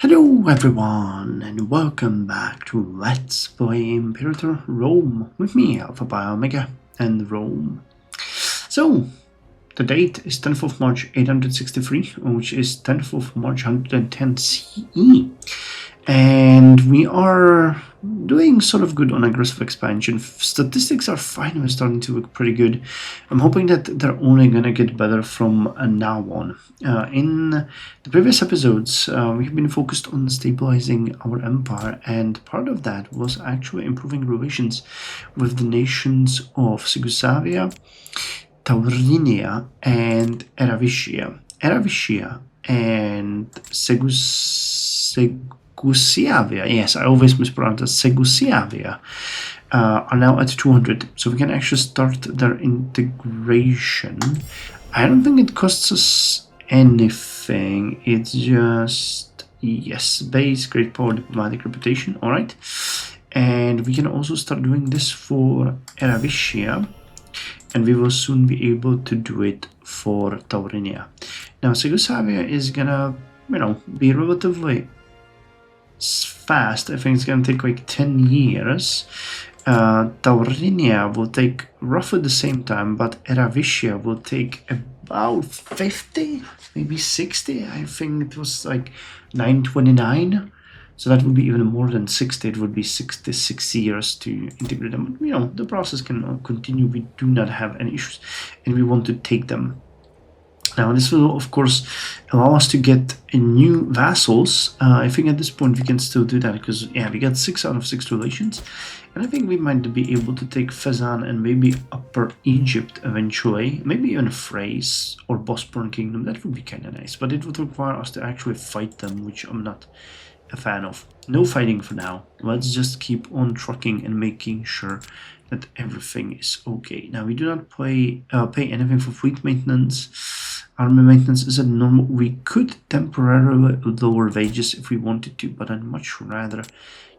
Hello everyone and welcome back to Let's Play Imperator Rome with me, Alpha Pi Omega and Rome. So, the date is 10th of March 863, which is 10th of March 110 CE. And we are doing sort of good on aggressive expansion. Statistics are fine, we're starting to look pretty good. I'm hoping that they're only gonna get better from now on. In the previous episodes, we've been focused on stabilizing our empire, and part of that was actually improving relations with the nations of Sigusavia, Taurinia, and Eravicia. Eravicia and Segusiavia, yes, I always mispronounce it, Segusiavia, are now at 200, so we can actually start their integration. I don't think it costs us anything, it's just, yes, base, great power, diplomatic reputation, alright. And we can also start doing this for Eravicia, and we will soon be able to do it for Taurinia. Now, Sigusavia is gonna, be relatively fast. I think it's gonna take like 10 years. Taurinia will take roughly the same time, but Eravicia will take about 50, maybe 60. I think it was like 929. So that would be even more than 60. It would be 66 years to integrate them. But, the process can continue. We do not have any issues, and we want to take them. Now, this will, of course, allow us to get new vassals. I think at this point we can still do that because, yeah, we got 6 out of 6 relations. And I think we might be able to take Fezzan and maybe Upper Egypt eventually. Maybe even Thrace or Bosporan Kingdom. That would be kind of nice. But it would require us to actually fight them, which I'm not a fan of. No fighting for now. Let's just keep on trucking and making sure that everything is okay. Now, we do not pay anything for fleet maintenance. Army maintenance is a normal. We could temporarily lower wages if we wanted to, but I'd much rather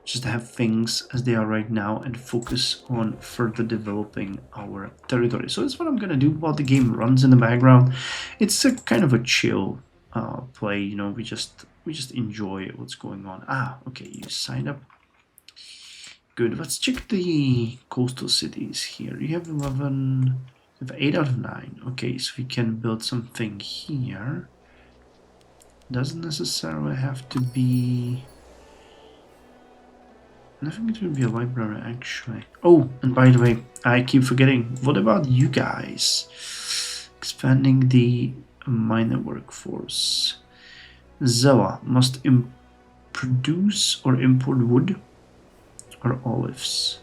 just have things as they are right now and focus on further developing our territory. So that's what I'm gonna do while the game runs in the background. It's a kind of a chill play, we just enjoy what's going on. Okay, you signed up. Good. Let's check the coastal cities here. You have 11. You have 8 out of 9. Okay, so we can build something here. Doesn't necessarily have to be. I think it would be a library actually. Oh, and by the way, I keep forgetting. What about you guys? Expanding the miner workforce. Zella must produce or import wood or olives.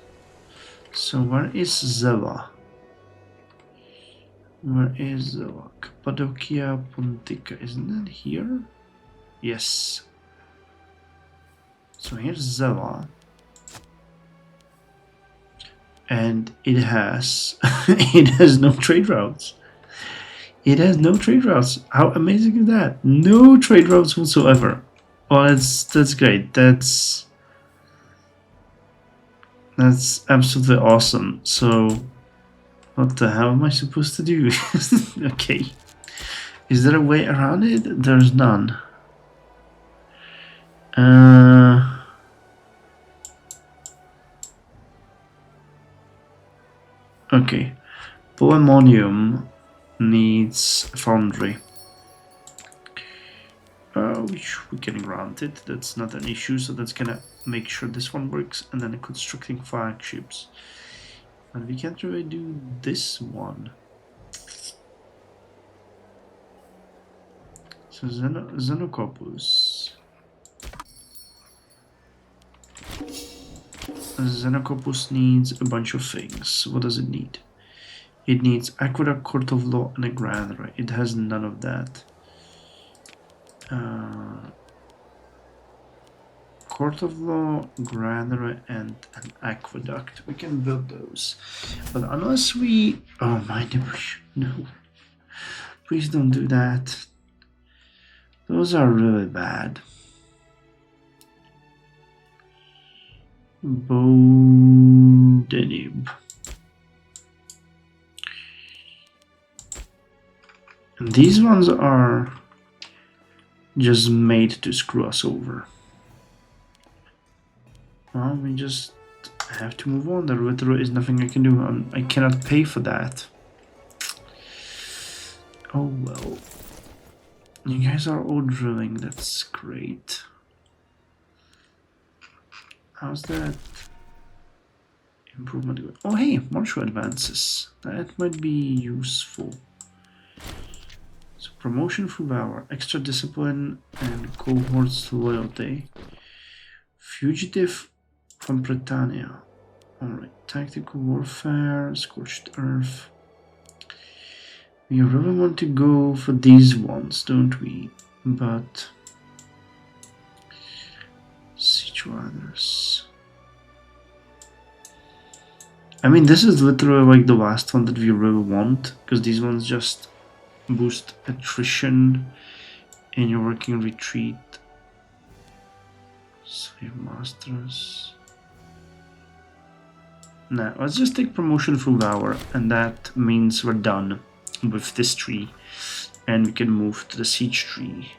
So where is Zella? Where is Zella? Cappadocia Pontica, isn't that here? Yes. So here's Zella. And it has it has no trade routes. It has no trade routes. How amazing is that? No trade routes whatsoever. Oh, that's great. That's absolutely awesome. So, what the hell am I supposed to do? Okay. Is there a way around it? There's none. Okay. Polemonium needs a foundry. Which we can grant it. That's not an issue, so that's gonna make sure this one works, and then constructing flagships. And we can't really do this one. So Xenocopus. Xenocopus needs a bunch of things. What does it need? It needs aqueduct, court of law, and a granary. It has none of that. Court of law, granary, and an aqueduct. We can build those, but unless we... Oh my, no. Please don't do that. Those are really bad. Bodenib. And these ones are just made to screw us over. Well, we just have to move on. There literally is nothing I can do. I cannot pay for that. Oh well. You guys are all drilling, that's great. How's that improvement going? Oh hey, martial advances. That might be useful. So promotion through valor, extra discipline, and cohorts loyalty. Fugitive from Britannia. Alright, tactical warfare, scorched earth. We really want to go for these ones, don't we? But siege riders. I mean, this is literally like the last one that we really want, because these ones just boost attrition in your working retreat. Slave masters. Nah, let's just take promotion through valor, and that means we're done with this tree, and we can move to the siege tree.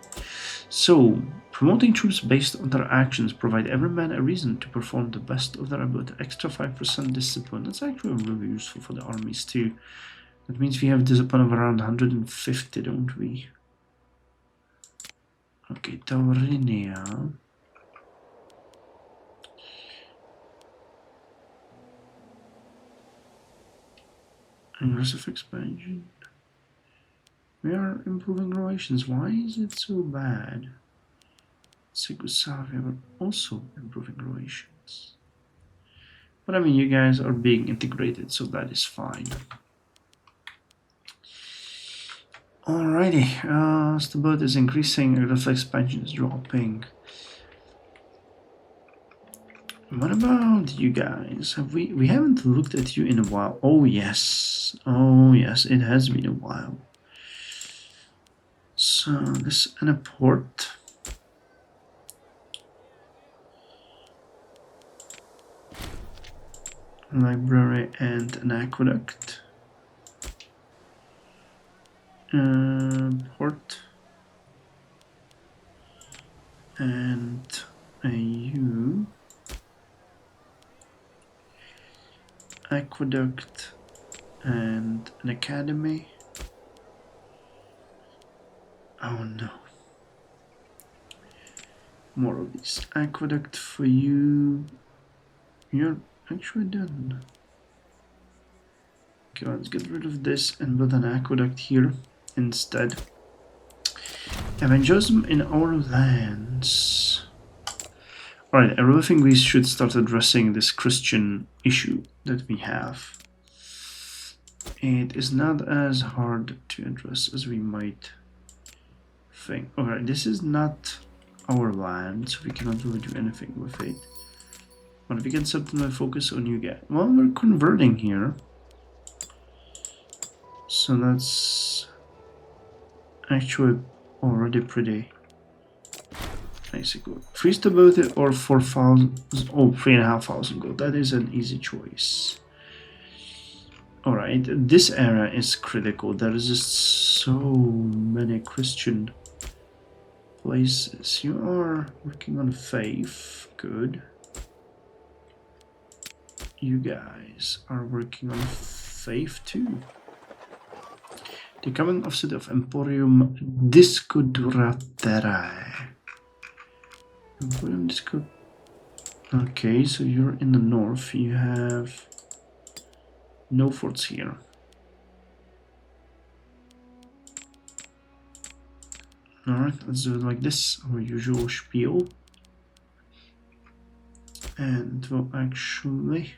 So, promoting troops based on their actions provide every man a reason to perform the best of their ability. Extra 5% discipline. That's actually really useful for the armies too. That means we have discipline of around 150, don't we? Okay, Taurinia. Aggressive expansion. We are improving relations. Why is it so bad? Yugoslavia, we're also improving relations. But I mean, you guys are being integrated, so that is fine. Alrighty, stability is increasing, aggressive expansion is dropping. What about you guys? Have we haven't looked at you in a while. Oh yes, it has been a while. So this and a port. Library and an aqueduct. Port and a U. Aqueduct and an academy. Oh no. More of these. Aqueduct for you. You're actually done. Okay, let's get rid of this and build an aqueduct here instead. Evangelism in our lands. Alright, I really think we should start addressing this Christian issue that we have. It is not as hard to address as we might think. Alright, this is not our land, so we cannot really do anything with it. But we can certainly focus on you guys. Well, we're converting here. So that's actually already pretty nice. Free stability or 4,000, oh, 3,500 gold. That is an easy choice. Alright, this area is critical. There is just so many Christian places. You are working on faith. Good. You guys are working on faith too. The coming of city of Emporium Disco Duraterae. Emporium Disco. Okay, so you're in the north. You have no forts here. Alright, let's do it like this. Our usual spiel. And we'll actually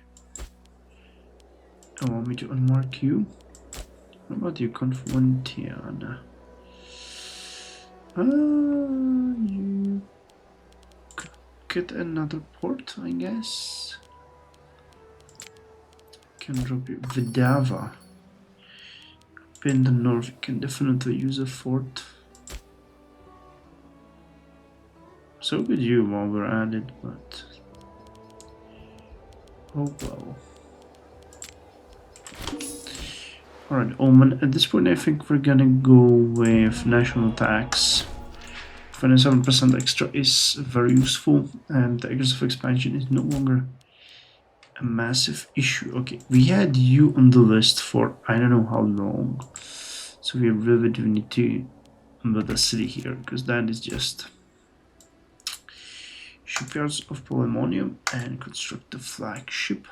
allow me to unmark you. What about you, Confrontiana? You could get another port, I guess. Can drop you. Vidava. Up in the north, you can definitely use a fort. So could you while we're at it, but oh well. Alright, Omen, at this point I think we're gonna go with national tax 27% extra is very useful, and the aggressive expansion is no longer a massive issue. Okay, we had you on the list for I don't know how long, so we really do need to build a city here, because that is just shipyards of polymonium and construct the flagship.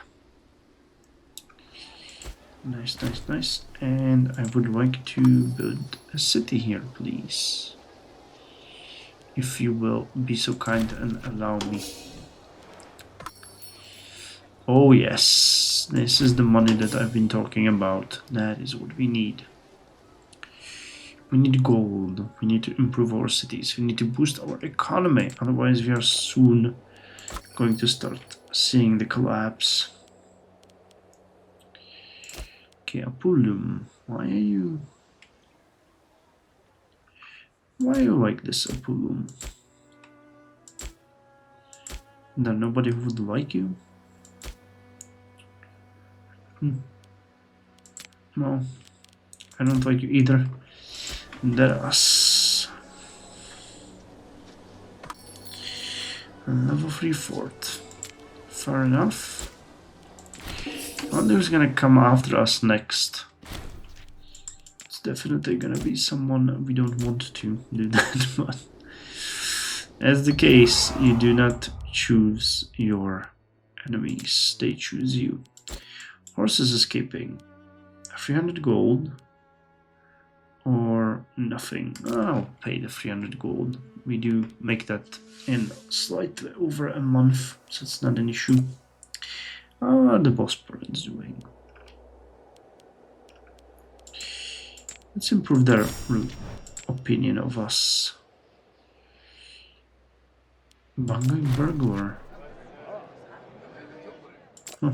Nice, nice, nice. And I would like to build a city here, please. If you will be so kind and allow me. Oh yes, this is the money that I've been talking about. That is what we need. We need gold. We need to improve our cities. We need to boost our economy. Otherwise, we are soon going to start seeing the collapse. Okay, Apulum, why are you like this, Apulum? There nobody who would like you? No, I don't like you either. There's level 3 fort. Fair enough. I wonder who's gonna come after us next. It's definitely gonna be someone we don't want to do that, but as the case, you do not choose your enemies, they choose you. Horses escaping. 300 gold or nothing. I'll pay the 300 gold. We do make that in slightly over a month, so it's not an issue. How are the Bosporans doing? Let's improve their opinion of us. Bungling burglar. Huh.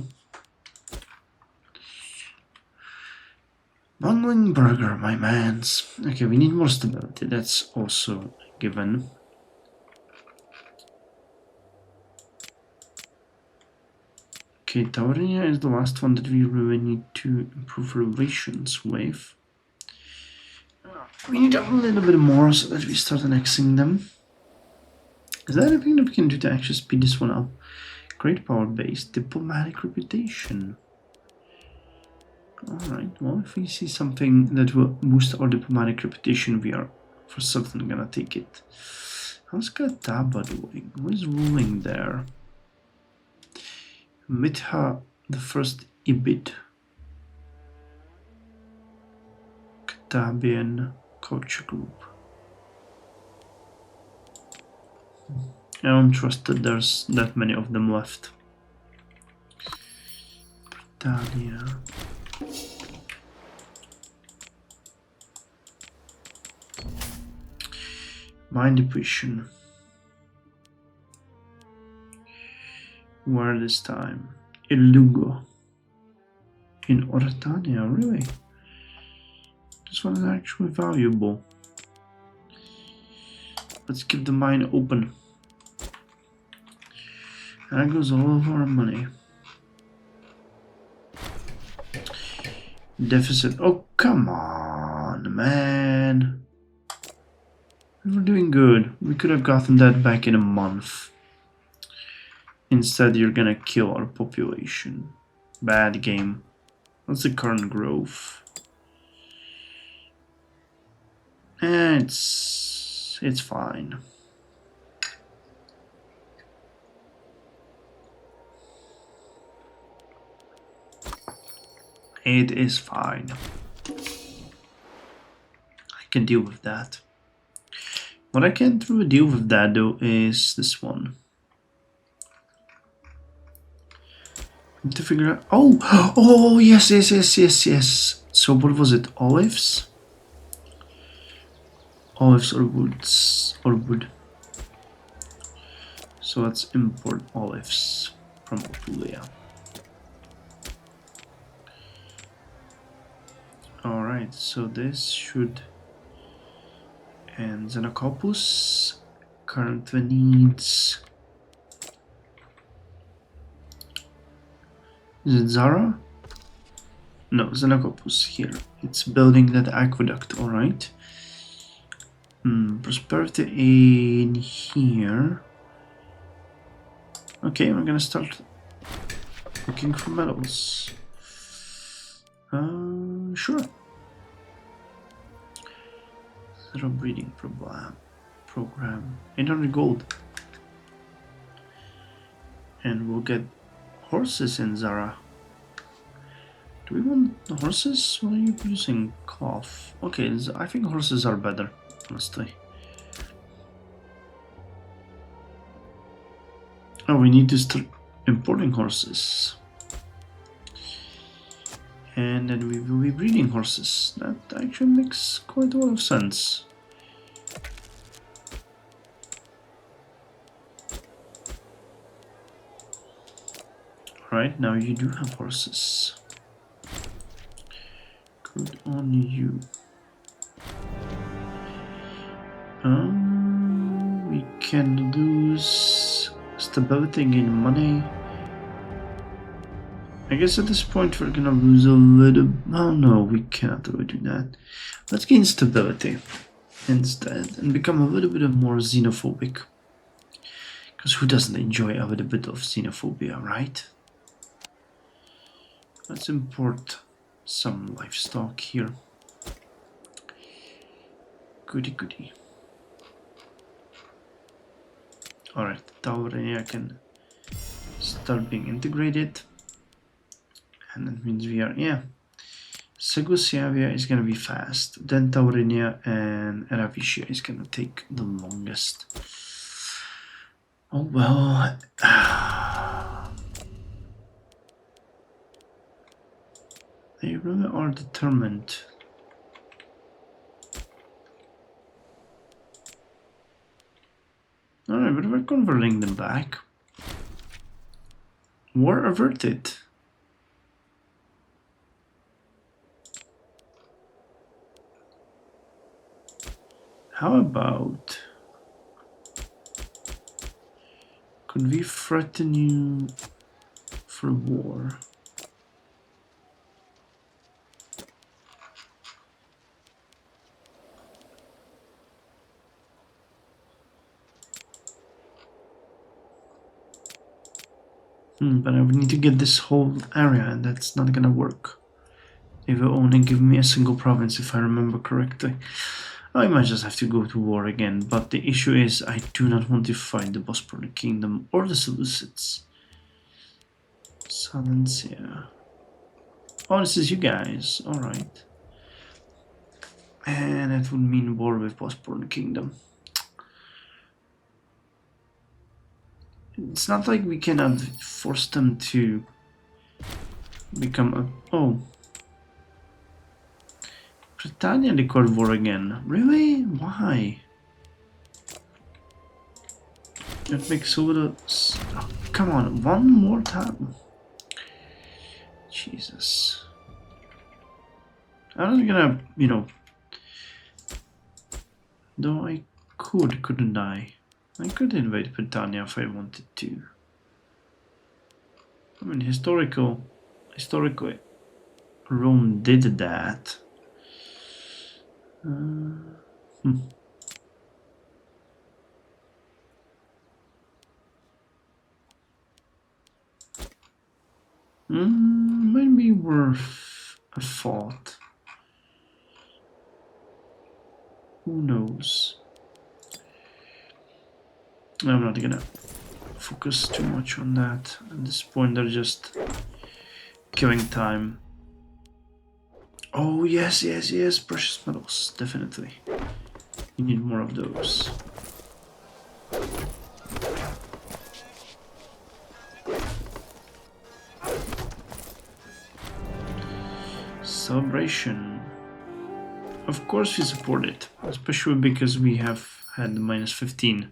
Bungling burger, my mans. Okay, we need more stability. That's also given. Okay, Taurinia is the last one that we really need to improve relations with. We need a little bit more so that we start annexing them. Is there anything that we can do to actually speed this one up? Great power base, diplomatic reputation. Alright, well, if we see something that will boost our diplomatic reputation, we are for certain gonna take it. How's Kataba doing? Who is ruling there? Mitha the first Ibid. Katabian culture group. I don't trust that there's that many of them left. Britannia. Mind depletion. Where this time? Ilugo. In Oratania, really? This one is actually valuable. Let's keep the mine open. There goes all of our money. Deficit. Oh, come on, man. We were doing good. We could have gotten that back in a month. Instead, you're gonna kill our population. Bad game. What's the current growth? It's fine. It is fine. I can deal with that. What I can't really deal with that though is this one. To figure out. Oh yes. So what was it? Olives? Olives or woods or wood. So let's import olives from Apulia. Alright, so this should and Xenocopus currently needs. Is it Zara? No, Xenocopus here. It's building that aqueduct, alright. Prosperity in here. Okay, we're gonna start looking for metals. Sure. Zero breeding program. 800 gold. And we'll get horses in Zara. Do we want the horses? What are you producing? Cloth. Okay, I think horses are better, honestly. Oh, we need to start importing horses. And then we will be breeding horses. That actually makes quite a lot of sense. Alright, now you do have horses. Good on you. We can lose stability in money. I guess at this point we're gonna lose a little. Oh no, we cannot really do that. Let's gain stability instead and become a little bit more xenophobic. Because who doesn't enjoy a little bit of xenophobia, right? Let's import some livestock here. Goody goody. Alright, Taurania can start being integrated. And that means we are, yeah. Segusiavia is gonna be fast. Then Taurinia and Eravicia is gonna take the longest. Oh well. They really are determined. Alright, but we're converting them back. War averted. How about... Could we threaten you for war? But I would need to get this whole area, and that's not gonna work. They will only give me a single province, if I remember correctly. I might just have to go to war again, but the issue is I do not want to fight the Bosporan Kingdom or the Seleucids. Silencia. Oh, this is you guys. Alright. And that would mean war with Bosporan Kingdom. It's not like we cannot force them to become a... Oh. Britannia declared war again. Really? Why? That makes all the... Oh, come on, one more time. Jesus. I was gonna, you know... Though I couldn't I? I could invade Britannia if I wanted to. I mean, historically, Rome did that. Might be worth a thought. Who knows? I'm not gonna focus too much on that. At this point, they're just killing time. Oh, yes, precious metals, definitely. We need more of those. Celebration. Of course we support it, especially because we have had minus 15%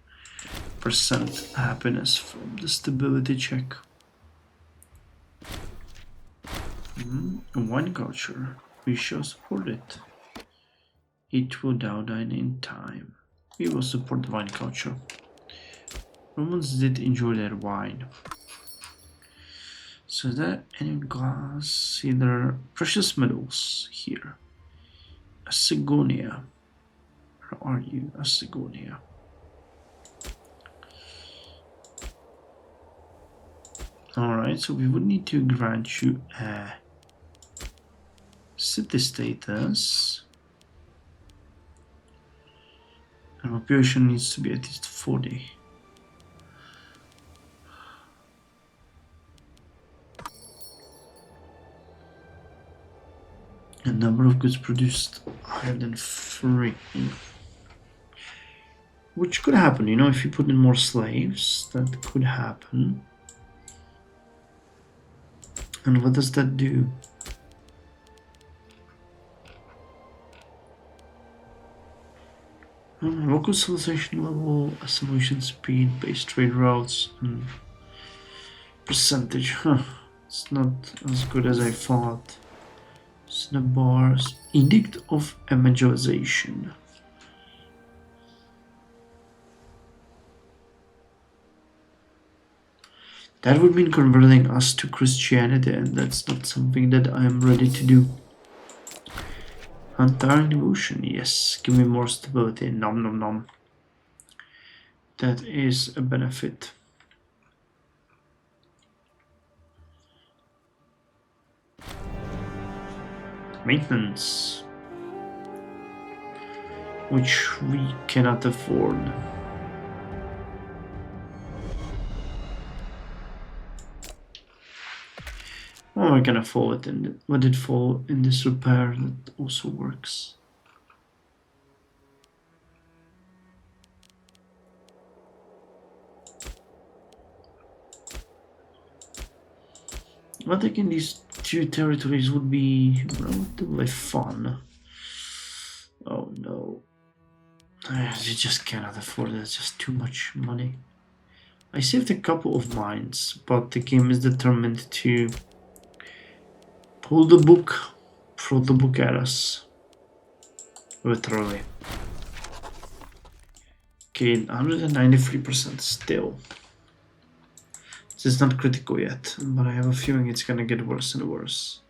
happiness from the stability check. Wine culture. We shall support it. It will dine in time. We will support the wine culture. Romans did enjoy their wine. So that any glass, see there are precious metals here. A Sigonia. Where are you? Asagonia. Alright, so we would need to grant you a city status. And population needs to be at least 40. A number of goods produced higher than 3. Which could happen, you know, if you put in more slaves, that could happen. And what does that do? Local civilization level, assimilation speed, base trade routes, and percentage. It's not as good as I thought. Snap bars, edict of evangelization. That would mean converting us to Christianity, and that's not something that I am ready to do. Untiring devotion, yes. Give me more stability. Nom nom nom. That is a benefit. Maintenance, which we cannot afford. Oh, I can afford it in let it fall in this repair. That also works. I think in these two territories would be relatively fun. Oh no. You just cannot afford it, it's just too much money. I saved a couple of mines, but the game is determined to pull the book, throw the book at us. Literally. Okay, 193% still. This is not critical yet, but I have a feeling it's gonna get worse and worse.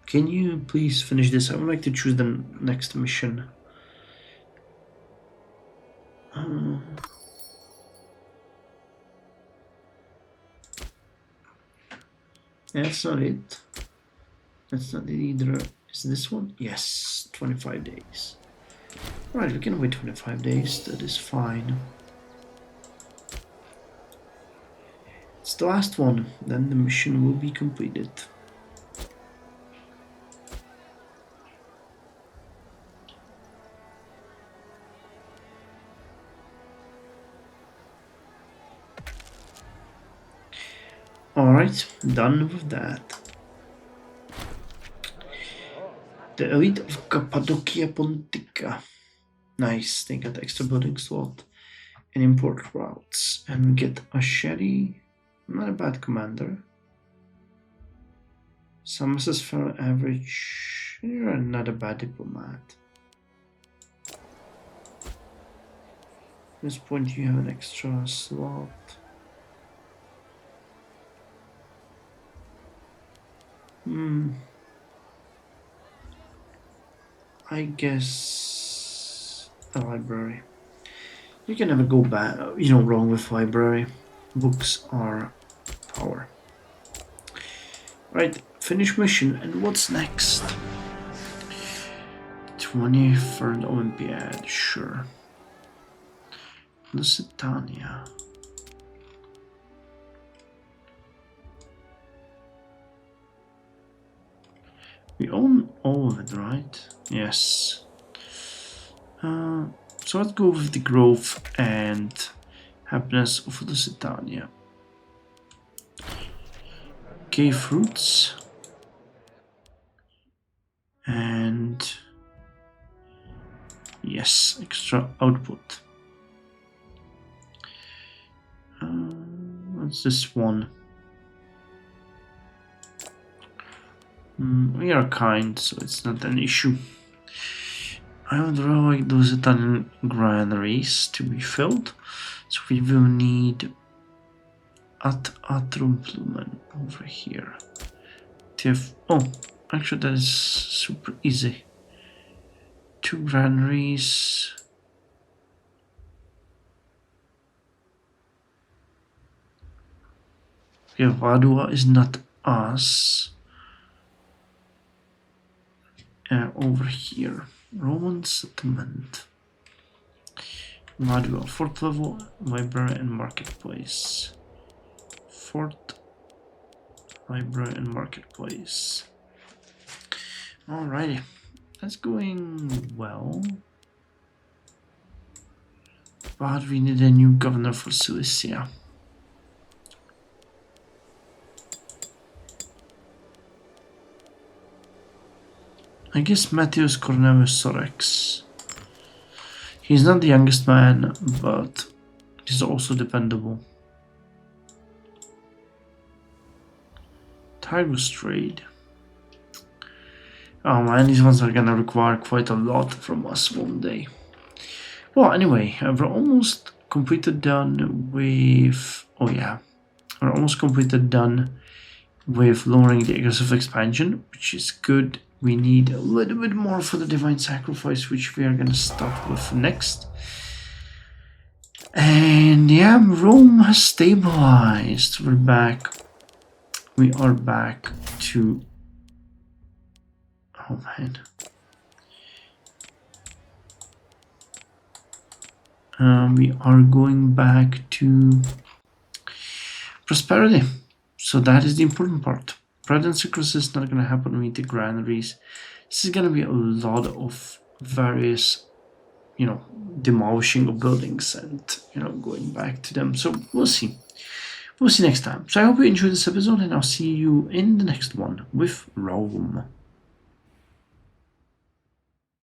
Can you please finish this? I would like to choose the next mission. That's not it. That's not it either. Is this one? Yes, 25 days. Alright, we can wait 25 days. That is fine. It's the last one. Then the mission will be completed. Alright, done with that. The elite of Cappadocia Pontica. Nice, they got extra building slot and import routes. And we get a Sherry, not a bad commander. Samus's fair average, you're not a bad diplomat. At this point you have an extra slot. I guess a library. You can never go back, wrong with library. Books are power. Right, finish mission, and what's next? 23rd Olympiad, sure. Lusitania. We own all of it, right? Yes. So let's go with the growth and happiness of Lusitania. Okay, fruits. And yes, extra output. What's this one? We are kind, so it's not an issue. I would really like those Italian granaries to be filled, so we will need at Atrumplumen over here. Oh, Actually, that is super easy. 2 granaries. Okay, Vadua is not us. Over here. Roman settlement. Vadua, 4th level, library and marketplace. 4th, library and marketplace. Alrighty, that's going well. But we need a new governor for Cilicia. I guess Matthias Cornelius Sorex. He's not the youngest man, but he's also dependable. Tigris trade. Oh man, these ones are gonna require quite a lot from us one day. Well, anyway, we're almost completed done with... Oh yeah, we're almost completed done with lowering the aggressive expansion, which is good. We need a little bit more for the Divine Sacrifice, which we are gonna start with next. And yeah, Rome has stabilized. We're back. We are back to... Oh man. We are going back to prosperity. So that is the important part. Pride and secrecy is not going to happen with the granaries. This is going to be a lot of various, demolishing of buildings and, going back to them. So we'll see. We'll see next time. So I hope you enjoyed this episode, and I'll see you in the next one with Rome.